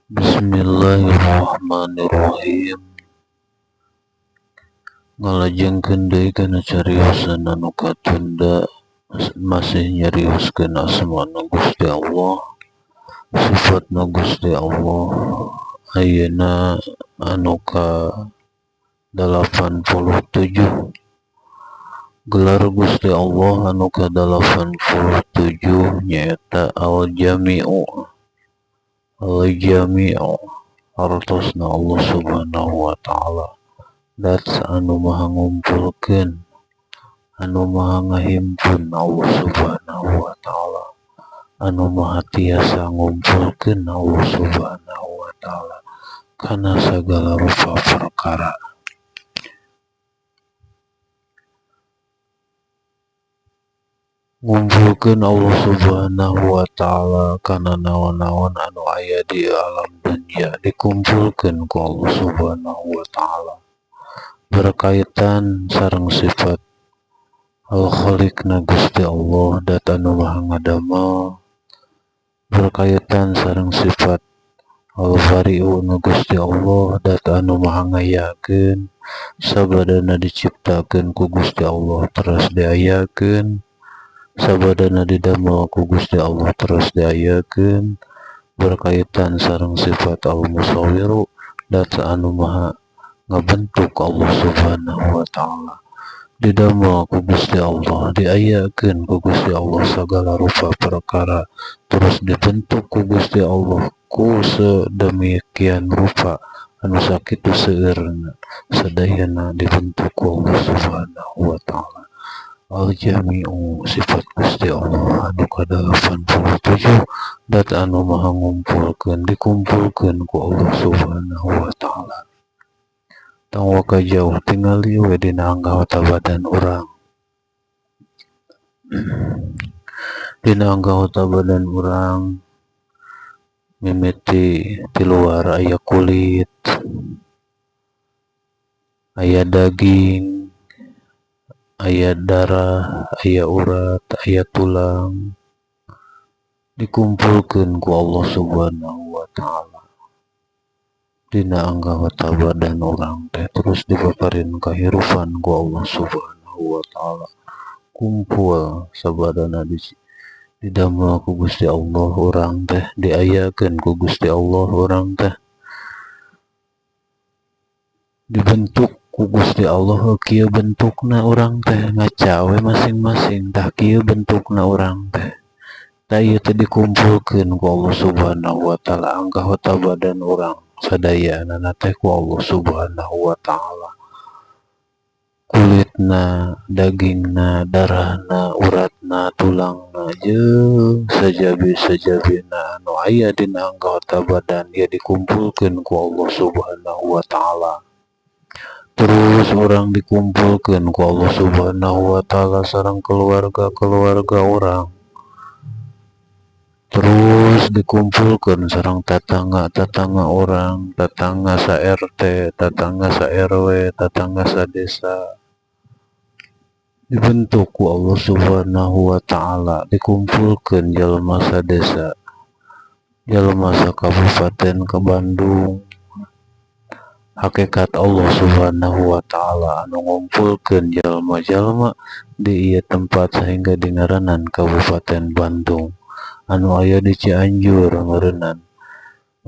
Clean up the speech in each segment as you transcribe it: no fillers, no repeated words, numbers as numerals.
Bismillahirrahmanirrahim. Ngalajengkeun deui kana cariosan anu katunda masih nyarioskeun asmana Gusti Allah, sifatna Gusti Allah. Ayeuna anu ka 87. Gelar Gusti Allah anu ka 87 nyaeta Al-Jami'u. Al-Jami'u artosna Allah Subhanahu wa taala. Dat anu maha ngumpulkeun, anu maha ngahimpun Allah Subhanahu wa taala. Anu maha tiasa ngumpulkeun Allah Subhanahu wa taala kana sagala rupa perkara. Ngumpulkeun Allah Subhanahu wa taala kana naon-naon anu aya di alam dunya dikumpulkeun ku Allah Subhanahu wa taala. Berkaitan sareng sifat al-khaliqna Gusti Allah dat anu maha ngadamel, berkaitan sareng sifat al-bari'u na Gusti Allah dat anu maha ngayakeun, sabadana diciptakeun ku Gusti Allah terus diayakeun, sabadana didamel ku Gusti Allah terus diayakeun. Berkaitan sareng sifat al-musawwiru dat anu maha ngabentuk Allah Subhanahu wa taala, didamel ku Gusti Allah, diayakeun ku Gusti Allah sagala rupa perkara, terus dibentuk ku Gusti Allah ku sedemikian rupa anu sakitu seueurna sadayana dibentuk ku Allah Subhanahu wa taala. Al-Jami'u sifat Gusti Allah anu ka 87 dat anu maha ngumpulkeun dikumpulkeun ku Allah Subhanahu wa taala. Tang waka jauh tingali we dina anggota badan urang. Dina anggota badan urang mimiti di luar aya kulit, aya daging, aya darah, aya urat, aya tulang, dikumpulkeun ku Allah Subhanahu wa taala dina anggota badan urang teh, terus dipaparin kahirupan ku Allah Subhanahu wa taala. Kumpul sabadana didamel ku Gusti Allah urang teh, diayakeun ku Gusti Allah urang teh, dibentuk ku Gusti Allah. Kieu bentukna urang teh ngaca we masing-masing, tah kieu bentukna urang teh. Tah ieu teh dikumpulkeun ku Allah Subhanahu wa taala anggota badan urang sadayana teh ku Allah Subhanahu wa taala. Kulitna, dagingna, darahna, uratna, tulangna, jeung sajabi-sajabina anu aya dina anggota badan ieu dikumpulkeun ku Allah Subhanahu wa taala. Terus urang dikumpulkeun ku Allah Subhanahu wa taala sareng keluarga-keluarga urang. Terus dikumpulkeun sareng tatangga-tatangga urang, tatangga sa RT, tatangga sa RW, tatangga sa desa. Dibentuk ku Allah Subhanahu wa taala, dikumpulkeun jalma sa desa, jalma sa kabupaten ka Bandung. Hakikat Allah Subhanahu wa taala anu ngumpulkeun jalma-jalma di ieu tempat sehingga dingaranan Kabupaten Bandung anu aya di Cianjur ngeureunnan.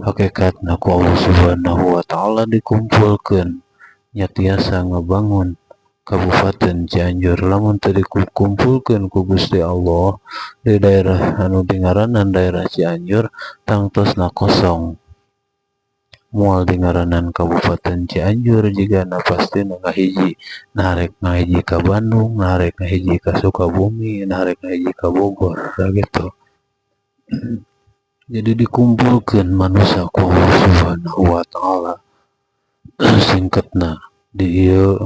Hakikatna ku Allah Subhanahu wa taala dikumpulkeun nya tiasa ngabangun Kabupaten Cianjur lamun teu dikumpulkeun ku Gusti Allah di daerah anu dingaranan daerah Cianjur tangtosna kosong. Moal dingaranan Kabupaten Cianjur jigana pastina ngahiji narek ngahiji ka Bandung, narek ngahiji ka Sukabumi, narek ngahiji ka Bogor sakitu. Jadi dikumpulkeun manusia ku Allah Subhanahu wa taala. Singkatna di ieu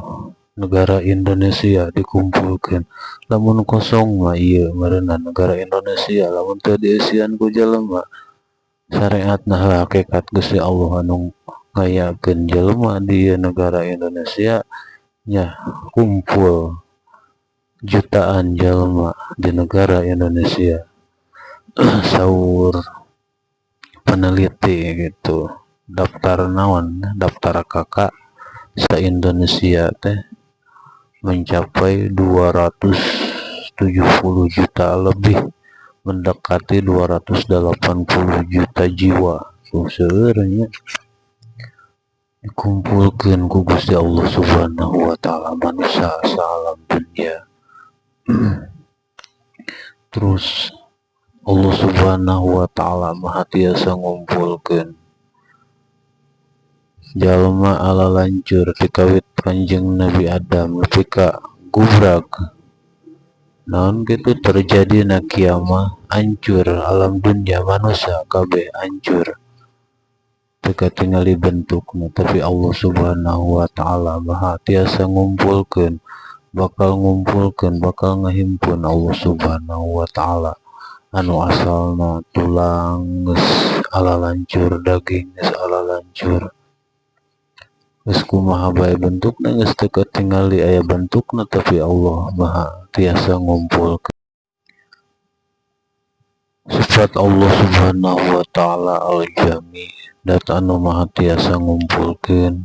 negara Indonesia dikumpulkeun. Lamun kosong mah ieu ngaranna negara Indonesia, lamun teu dieusian ku jalema syariatna hakikat Gusti Allah anu ngayakeun jalma di ieu negara Indonesia nya kumpul jutaan jalma di negara Indonesia. Saur peneliti gitu, daftar naon, daftar kakak se-Indonesia teh mencapai 270 juta lebih, mendekati 280 juta jiwa. Sebenarnya dikumpulkan ku Gusti Allah Subhanahu wa taala manusia salam dunia. Terus Allah Subhanahu wa taala maha tiasa ngumpulkeun jalma ala lancur dikawit Kanjeng Nabi Adam nepi ka gubrak. Naon kitu terjadi na kiamah, hancur alam dunia manusia kabeh hancur. Teka tingali bentukna, tapi Allah Subhanahu wa taala maha tiasa ngumpulkeun, bakal ngahimpun Allah Subhanahu wa taala anu asalna tulang geus ala lancur, daging geus ala lancur, geus kumaha bae bentukna geus teu katingali aya bentukna, tapi Allah maha tiasa ngumpulkeun. Sifat Allah Subhanahu wa taala al-jami, dat anu maha tiasa ngumpulkeun,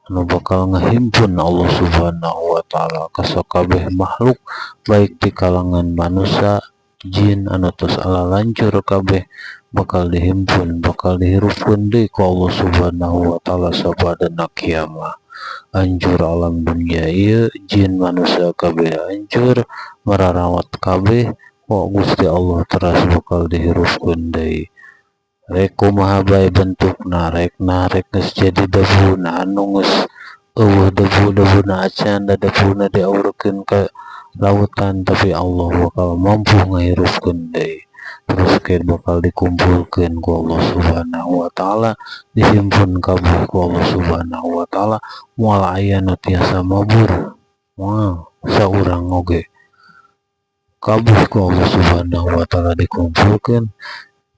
anu bakal ngahimpun Allah Subhanahu wa taala ka sakabeh makhluk, baik di kalangan manusia, jin anu tos ala lancur kabeh bakal dihimpun, bakal dihirupkeun deui ku Allah Subhanahu wa taala sabadana kiamah. Hancur alam dunia ieu, jin manusia kabeh hancur, mararawat kabeh, kok Gusti Allah teras bakal dihirupkeun deui. Rek kumaha bae bentukna, rek geus jadi debuna anu geus eueuh debu-debuna acan, da debuna diaurkeun ka lautan, tapi Allah bakal mampu ngahirupkeun deui. Terus ke bakal dikumpulkeun ku Allah Subhanahu wa taala, dihimpun kabeh ku Allah Subhanahu wa taala, moal aya nu tiasa mabur, moal saurang oge kabeh ku Allah Subhanahu wa taala dikumpulkeun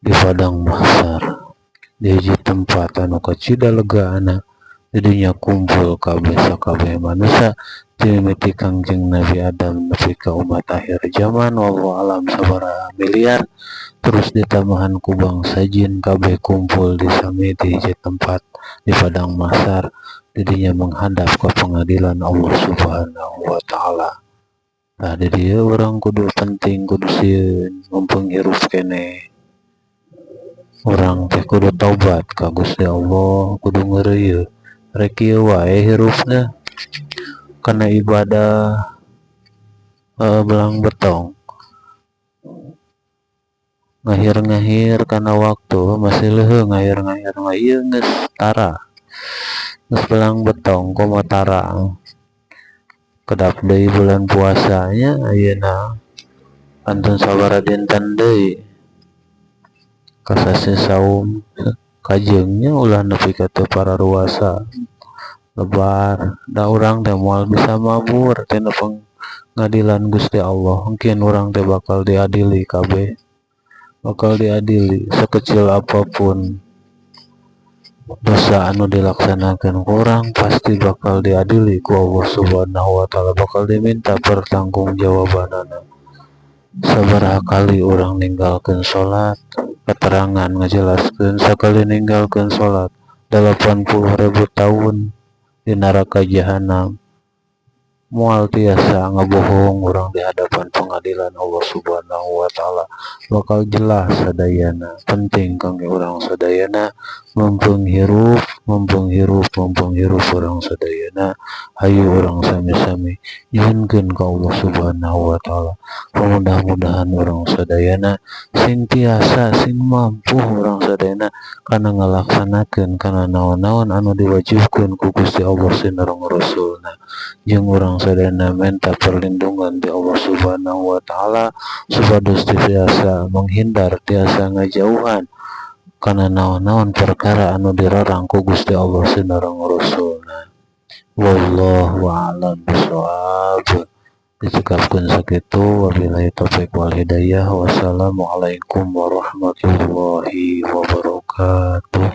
di padang mahsyar, di hiji tempat anu kacida legaana, di dinya kumpul kabeh sakabeh manusia, timiti Kangjeng Nabi Adam nepi ka umat akhir zaman wallahu alam sabaraha miliar, terus ditambahan ku bangsa jin kabeh kumpul di sami di hiji tempat di padang mahsyar, di dinya menghadap ka pengadilan Allah Subhanahu wa taala. Nah, di dieu urang kudu penting kudu sieun mumpung hirup keneh. Urang teh kudu taubat ka Gusti Allah, kudu ngeureuyeuh rek ieu wae hirupna kana ibadah belang betong, ngahir-ngahir kana waktu masih leuheung ngahir-ngahir mah ieu geus tara, geus belang betong komo tara. Kedap deui bulan puasanya ayeuna antun sabaraha dinten deui kasase saum, kajeungnya ulah nepi ka teu pararuasa lebar, da urang teh moal bisa mabur tina pengadilan Gusti Allah, mungkin urang teh bakal diadili kabeh, bakal diadili sekecil apapun dosa anu dilaksanakeun ku urang pasti bakal diadili ku Allah Subhanahu wa taala, bakal diminta pertanggungjawabanana. Sabaraha kali urang ninggalkeun salat, keterangan ngajelaskeun sakali ninggalkeun salat 80.000 tahun di neraka jahanam, moal tiasa ngabohong urang di hadapan pengadilan Allah Subhanahu wa taala, bakal jelas sadayana. Penting kangge urang sadayana mumpung hirup urang sadayana, hayu urang sami-sami nyuhunkeun ka Allah Subhanahu wa taala, mudah-mudahan urang sadayana sing tiasa sing mampu urang sadayana kana ngalaksanakeun kana naon-naon anu diwajibkeun ku Gusti Allah sinareng Rasulna, jeung urang sadayana minta perlindungan di Allah Subhanahu wa taala supados tiasa menghindar, tiasa ngajauhan kana naon-naon perkara anu dirarang ku Gusti Allah sinareng Rasulna. Wallahu a'lam bishawab. Dicukupkeun sakitu, wabillahi taufiq wal hidayah. Wassalamualaikum warahmatullahi wabarakatuh.